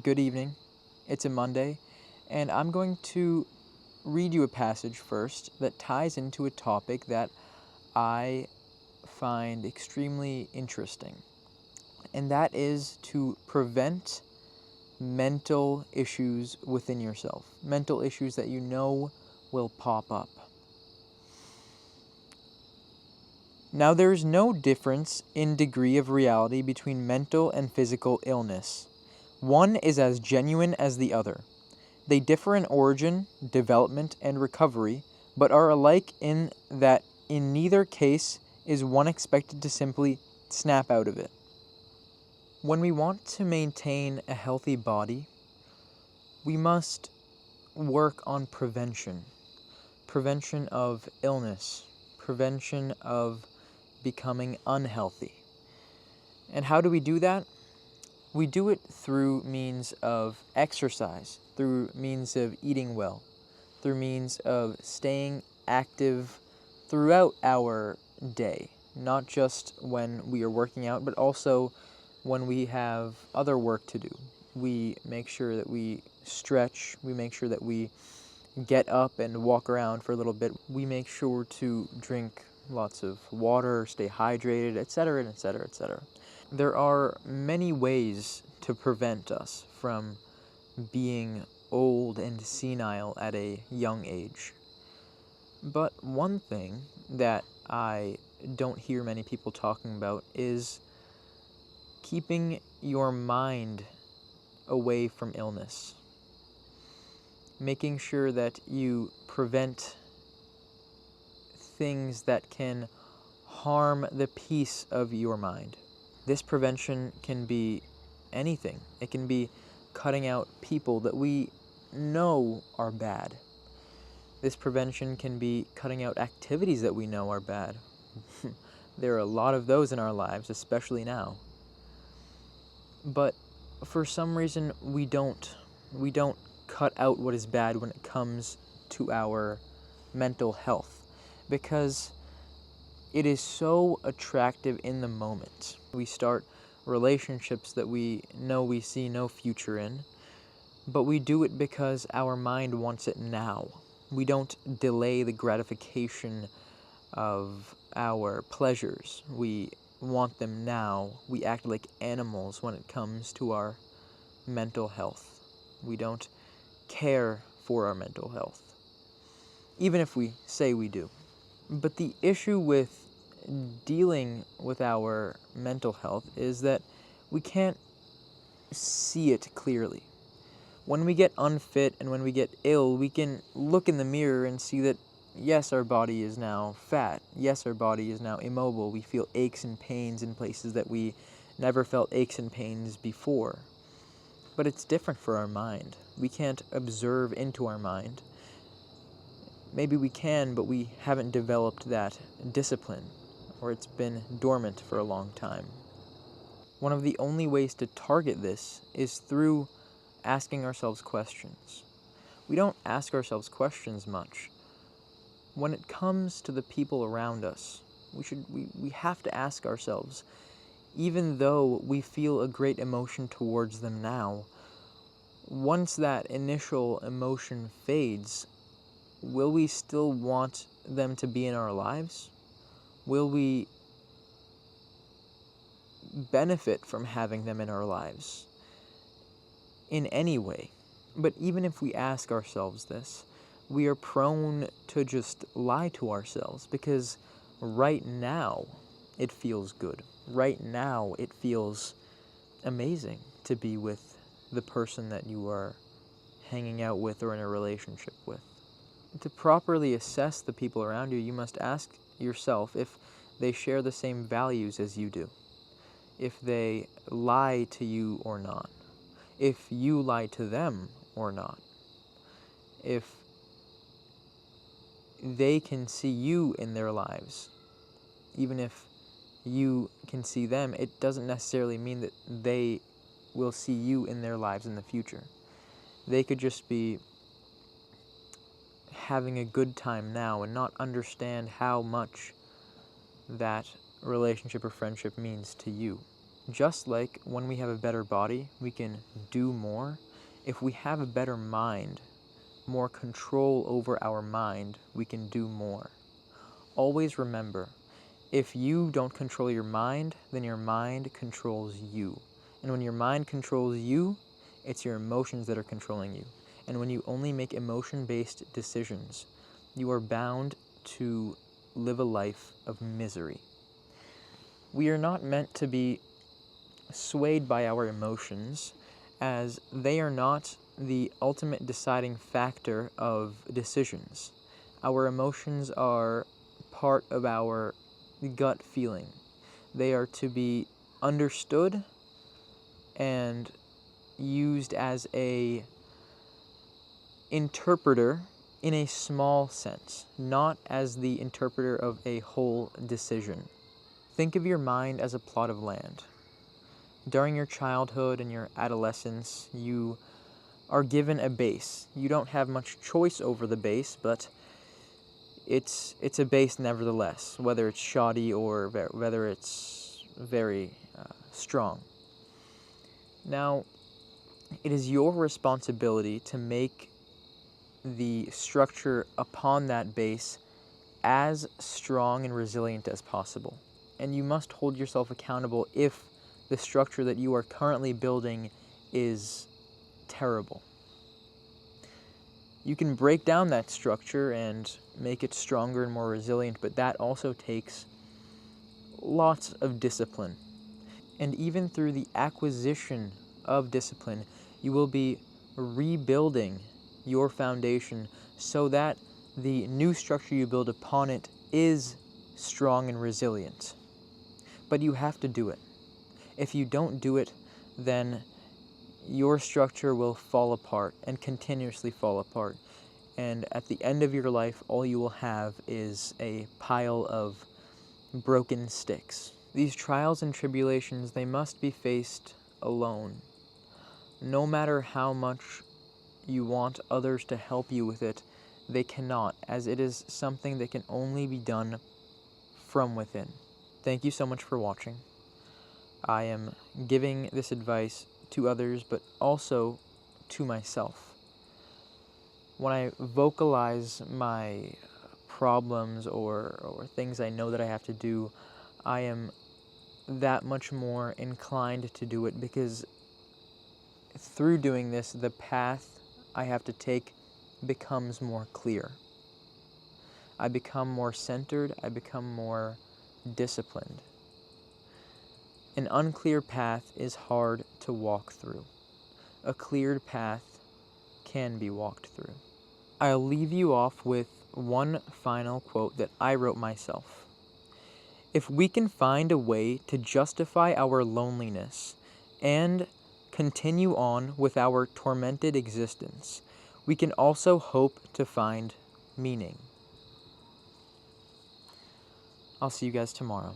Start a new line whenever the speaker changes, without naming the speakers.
Good evening. It's a Monday, and I'm going to read you a passage first that ties into a topic that I find extremely interesting, and that is to prevent mental issues within yourself, mental issues that you know will pop up. Now, there is no difference in degree of reality between mental and physical illness. One is as genuine as the other. They differ in origin, development, and recovery, but are alike in that in neither case is one expected to simply snap out of it. When we want to maintain a healthy body, we must work on prevention. Prevention of illness, prevention of becoming unhealthy. And how do we do that? We do it through means of exercise, through means of eating well, through means of staying active throughout our day, not just when we are working out, but also when we have other work to do. We make sure that we stretch, we make sure that we get up and walk around for a little bit. We make sure to drink lots of water, stay hydrated, etc., etc., etc. There are many ways to prevent us from being old and senile at a young age. But one thing that I don't hear many people talking about is keeping your mind away from illness. Making sure that you prevent things that can harm the peace of your mind. This prevention can be anything. It can be cutting out people that we know are bad. This prevention can be cutting out activities that we know are bad. There are a lot of those in our lives, especially now. But for some reason, we don't cut out what is bad when it comes to our mental health, because it is so attractive in the moment. We start relationships that we know we see no future in, but we do it because our mind wants it now. We don't delay the gratification of our pleasures. We want them now. We act like animals when it comes to our mental health. We don't care for our mental health, even if we say we do. But the issue with dealing with our mental health is that we can't see it clearly. When we get unfit and when we get ill, we can look in the mirror and see that, yes, our body is now fat. Yes, our body is now immobile. We feel aches and pains in places that we never felt aches and pains before. But it's different for our mind. We can't observe into our mind. Maybe we can, but we haven't developed that discipline, or it's been dormant for a long time. One of the only ways to target this is through asking ourselves questions. We don't ask ourselves questions much. When it comes to the people around us, we have to ask ourselves, even though we feel a great emotion towards them now, once that initial emotion fades, will we still want them to be in our lives? Will we benefit from having them in our lives in any way? But even if we ask ourselves this, we are prone to just lie to ourselves, because right now it feels good. Right now it feels amazing to be with the person that you are hanging out with or in a relationship with. To properly assess the people around you, you must ask yourself if they share the same values as you do, if they lie to you or not, if you lie to them or not, if they can see you in their lives. Even if you can see them, it doesn't necessarily mean that they will see you in their lives in the future. They could just be having a good time now and not understand how much that relationship or friendship means to you. Just like when we have a better body, we can do more. If we have a better mind, more control over our mind, we can do more. Always remember, if you don't control your mind, then your mind controls you. And when your mind controls you, it's your emotions that are controlling you. And when you only make emotion-based decisions, you are bound to live a life of misery. We are not meant to be swayed by our emotions, as they are not the ultimate deciding factor of decisions. Our emotions are part of our gut feeling. They are to be understood and used as a interpreter in a small sense, not as the interpreter of a whole decision. Think of your mind as a plot of land. During your childhood and your adolescence, you are given a base. You don't have much choice over the base, but it's a base nevertheless, whether it's shoddy or whether it's very strong. Now, it is your responsibility to make the structure upon that base as strong and resilient as possible. And you must hold yourself accountable if the structure that you are currently building is terrible. You can break down that structure and make it stronger and more resilient, but that also takes lots of discipline. And even through the acquisition of discipline, you will be rebuilding your foundation so that the new structure you build upon it is strong and resilient. But you have to do it. If you don't do it, then your structure will fall apart and continuously fall apart. And at the end of your life, all you will have is a pile of broken sticks. These trials and tribulations, they must be faced alone. No matter how much you want others to help you with it, they cannot, as it is something that can only be done from within. Thank you so much for watching. I am giving this advice to others, but also to myself. When I vocalize my problems or things I know that I have to do, I am that much more inclined to do it, because through doing this, the path I have to take becomes more clear. I become more centered, I become more disciplined. An unclear path is hard to walk through. A cleared path can be walked through. I'll leave you off with one final quote that I wrote myself. If we can find a way to justify our loneliness and continue on with our tormented existence, we can also hope to find meaning. I'll see you guys tomorrow.